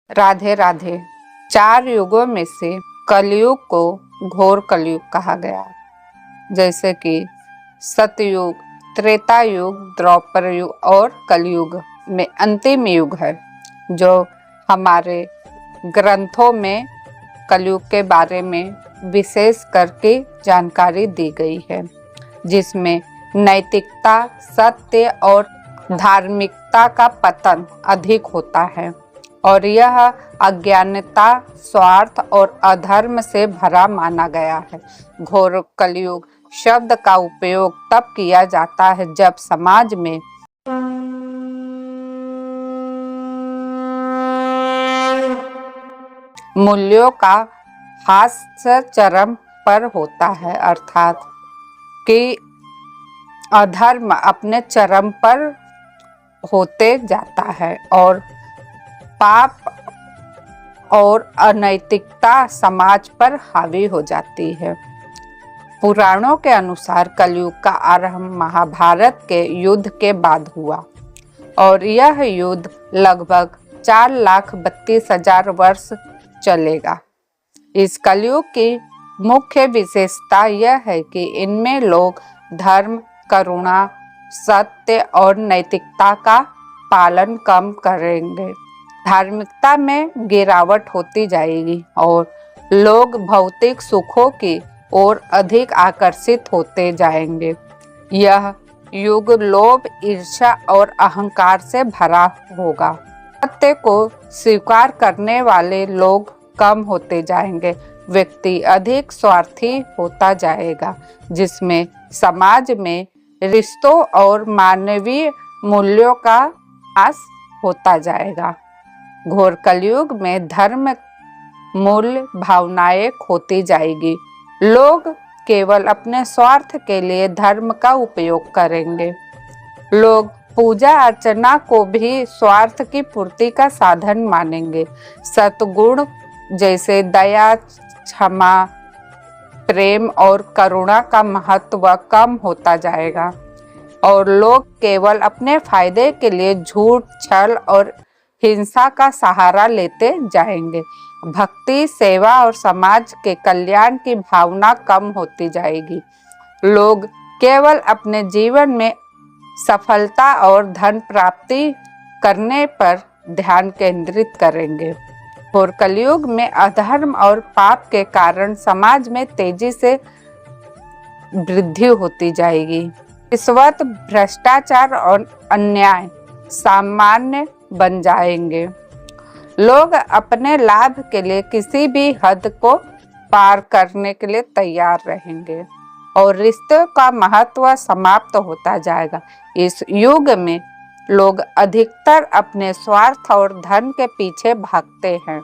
राधे राधे। 4 युगों में से कलयुग को घोर कलयुग कहा गया, जैसे कि सतयुग, त्रेता युग, द्वापर युग और कलयुग में अंतिम युग है। जो हमारे ग्रंथों में कलयुग के बारे में विशेष करके जानकारी दी गई है, जिसमें नैतिकता, सत्य और धार्मिकता का पतन अधिक होता है और यह अज्ञानता, स्वार्थ और अधर्म से भरा माना गया है। घोर कलयुग शब्द का उपयोग तब किया जाता है जब समाज में मूल्यों का ह्रास चरम पर होता है, अर्थात कि अधर्म अपने चरम पर होते जाता है और पाप और अनैतिकता समाज पर हावी हो जाती है। पुराणों के अनुसार कलयुग का आरंभ महाभारत के युद्ध के बाद हुआ और यह युद्ध लगभग 4,32,000 वर्ष चलेगा। इस कलयुग की मुख्य विशेषता यह है कि इनमें लोग धर्म, करुणा, सत्य और नैतिकता का पालन कम करेंगे। धार्मिकता में गिरावट होती जाएगी और लोग भौतिक सुखों की ओर अधिक आकर्षित होते जाएंगे। यह युग लोभ, ईर्ष्या और अहंकार से भरा होगा। सत्य को स्वीकार करने वाले लोग कम होते जाएंगे। व्यक्ति अधिक स्वार्थी होता जाएगा, जिसमें समाज में रिश्तों और मानवीय मूल्यों का ह्रास होता जाएगा। घोर कलयुग में धर्म मूल्य भावनाएं खोती जाएगी। लोग केवल अपने स्वार्थ के लिए धर्म का उपयोग करेंगे। लोग पूजा अर्चना को भी स्वार्थ की पूर्ति का साधन मानेंगे। सतगुण जैसे दया, क्षमा, प्रेम और करुणा का महत्व कम होता जाएगा और लोग केवल अपने फायदे के लिए झूठ, छल और हिंसा का सहारा लेते जाएंगे। भक्ति, सेवा और समाज के कल्याण की भावना कम होती जाएगी। लोग केवल अपने जीवन में सफलता और धन प्राप्ति करने पर ध्यान केंद्रित करेंगे। और कलयुग में अधर्म और पाप के कारण समाज में तेजी से वृद्धि होती जाएगी। रिश्वत, भ्रष्टाचार और अन्याय सामान्य बन जाएंगे। लोग अपने लाभ के लिए किसी भी हद को पार करने के लिए तैयार रहेंगे और रिश्तों का महत्व समाप्त होता जाएगा। इस युग में लोग अधिकतर अपने स्वार्थ और धन के पीछे भागते हैं,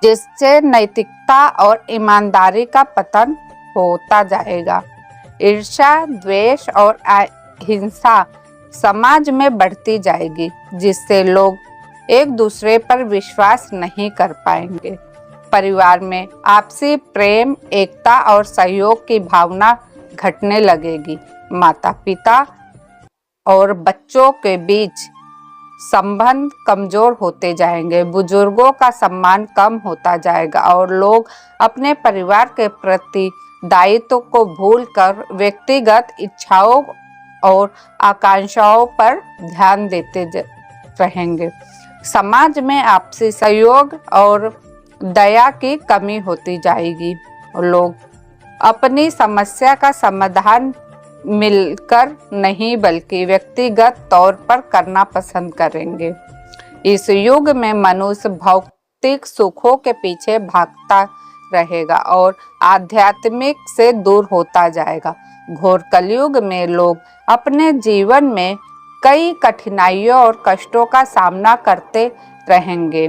जिससे नैतिकता और ईमानदारी का पतन होता जाएगा। ईर्ष्या, द्वेष और हिंसा समाज में बढ़ती जाएगी, जिससे लोग एक दूसरे पर विश्वास नहीं कर पाएंगे। परिवार में आपसी प्रेम, एकता और सहयोग की भावना घटने लगेगी। माता पिता और बच्चों के बीच संबंध कमजोर होते जाएंगे। बुजुर्गों का सम्मान कम होता जाएगा और लोग अपने परिवार के प्रति दायित्व को भूलकर व्यक्तिगत इच्छाओं और आकांक्षाओं पर ध्यान देते रहेंगे। समाज में आपसी सहयोग और दया की कमी होती जाएगी और लोग अपनी समस्या का समाधान मिलकर नहीं बल्कि व्यक्तिगत तौर पर करना पसंद करेंगे। इस युग में मनुष्य भौतिक सुखों के पीछे भागता रहेगा और आध्यात्मिक से दूर होता जाएगा। घोर कलयुग में लोग अपने जीवन में कई कठिनाइयों और कष्टों का सामना करते रहेंगे।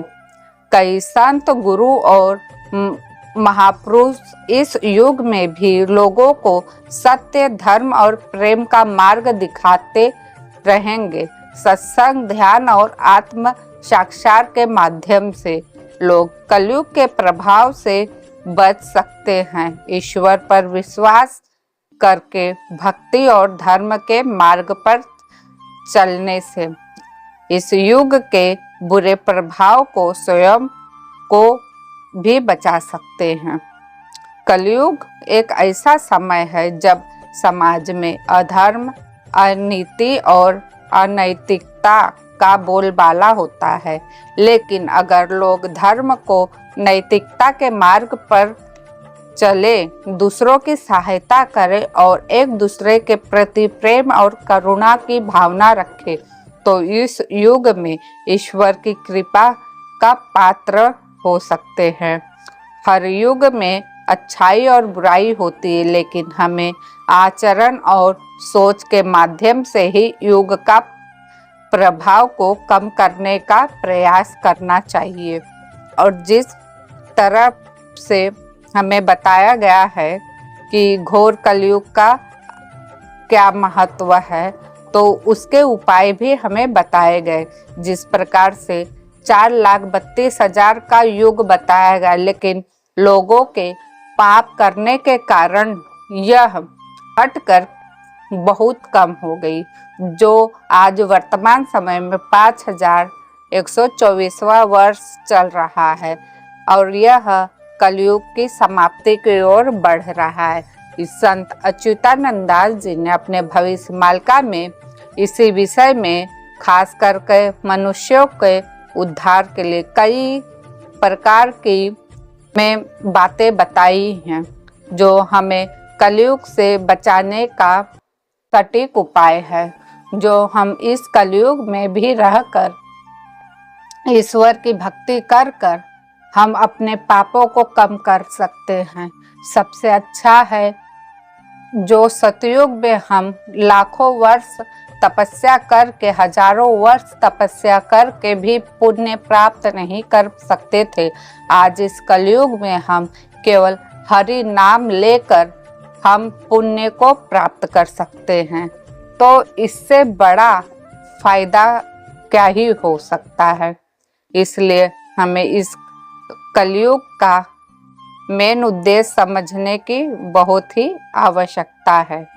कई संत, गुरु और महापुरुष इस युग में भी लोगों को सत्य, धर्म और प्रेम का मार्ग दिखाते रहेंगे। सत्संग, ध्यान और आत्म साक्षात्कार के माध्यम से लोग कलयुग के प्रभाव से बच सकते हैं। ईश्वर पर विश्वास करके भक्ति और धर्म के मार्ग पर चलने से इस युग के बुरे प्रभाव को स्वयं को भी बचा सकते हैं। कलयुग एक ऐसा समय है जब समाज में अधर्म, अनीति और अनैतिकता का बोलबाला होता है। लेकिन अगर लोग धर्म को नैतिकता के मार्ग पर चले, दूसरों की सहायता करें और एक दूसरे के प्रति प्रेम और करुणा की भावना रखें, तो इस युग में ईश्वर की कृपा का पात्र हो सकते हैं। हर युग में अच्छाई और बुराई होती है, लेकिन हमें आचरण और सोच के माध्यम से ही युग का प्रभाव को कम करने का प्रयास करना चाहिए। और जिस तरह से हमें बताया गया है कि घोर कलयुग का क्या महत्व है, तो उसके उपाय भी हमें बताए गए। जिस प्रकार से 4,32,000 का युग बताया गया, लेकिन लोगों के पाप करने के कारण यह हटकर बहुत कम हो गई, जो आज वर्तमान समय में 5,124वां वर्ष चल रहा है और यह कलयुग की समाप्ति की ओर बढ़ रहा है। इस संत अच्युतानंद दास जी ने अपने भविष्यमालिका में इसी विषय में खास करके मनुष्यों के उद्धार के लिए कई प्रकार की में बातें बताई हैं, जो हमें कलयुग से बचाने का सटीक उपाय है, जो हम इस कलयुग में भी रहकर ईश्वर की भक्ति कर कर हम अपने पापों को कम कर सकते हैं। सबसे अच्छा है जो सतयुग में हम लाखों वर्ष तपस्या करके, हजारों वर्ष तपस्या करके भी पुण्य प्राप्त नहीं कर सकते थे, आज इस कलयुग में हम केवल हरि नाम लेकर हम पुण्य को प्राप्त कर सकते हैं। तो इससे बड़ा फायदा क्या ही हो सकता है। इसलिए हमें इस कलयुग का मेन उद्देश्य समझने की बहुत ही आवश्यकता है,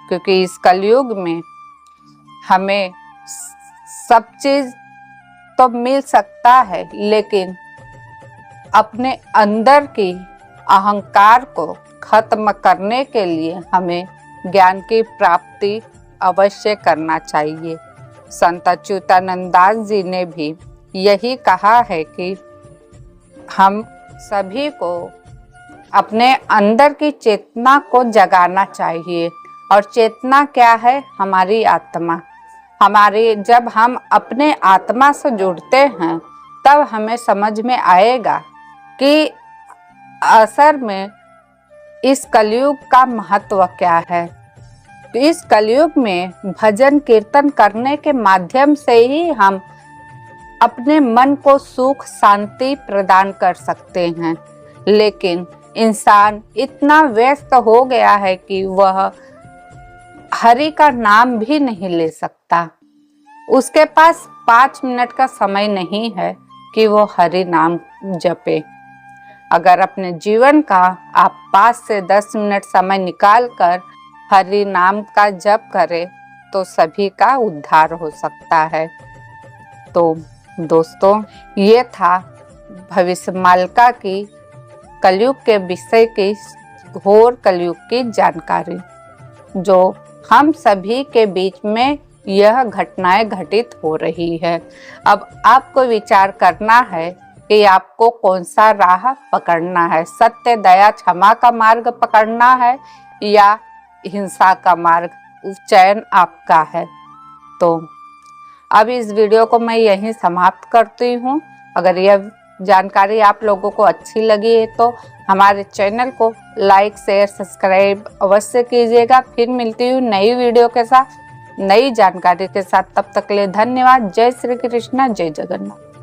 क्योंकि इस कलयुग में हमें सब चीज तो मिल सकता है, लेकिन अपने अंदर की अहंकार को खत्म करने के लिए हमें ज्ञान की प्राप्ति अवश्य करना चाहिए। संत अच्युतानंद दास जी ने भी यही कहा है कि हम सभी को अपने अंदर की चेतना को जगाना चाहिए। और चेतना क्या है? हमारी आत्मा। जब हम अपने आत्मा से जुड़ते हैं, तब हमें समझ में आएगा कि असल में इस कलयुग का महत्व क्या है। तो इस कलयुग में भजन कीर्तन करने के माध्यम से ही हम अपने मन को सुख शांति प्रदान कर सकते हैं। लेकिन इंसान इतना व्यस्त हो गया है कि वह हरि का नाम भी नहीं ले सकता। उसके पास 5 मिनट का समय नहीं है कि वो हरि नाम जपे। अगर अपने जीवन का आप 5 से 10 मिनट समय निकाल कर हरि नाम का जप करें, तो सभी का उद्धार हो सकता है। तो दोस्तों, ये था भविष्यमालिका की कलयुग के विषय की घोर कलयुग की जानकारी, जो हम सभी के बीच में यह घटनाएं घटित हो रही है। अब आपको विचार करना है कि आपको कौन सा राह पकड़ना है, सत्य दया क्षमा का मार्ग पकड़ना है या हिंसा का मार्ग, चयन आपका है। तो अब इस वीडियो को मैं यहीं समाप्त करती हूँ। अगर यह जानकारी आप लोगों को अच्छी लगी है तो हमारे चैनल को लाइक शेयर सब्सक्राइब अवश्य कीजिएगा। फिर मिलती हूँ नई वीडियो के साथ, नई जानकारी के साथ। तब तक के लिए धन्यवाद। जय श्री कृष्ण, जय जगन्नाथ।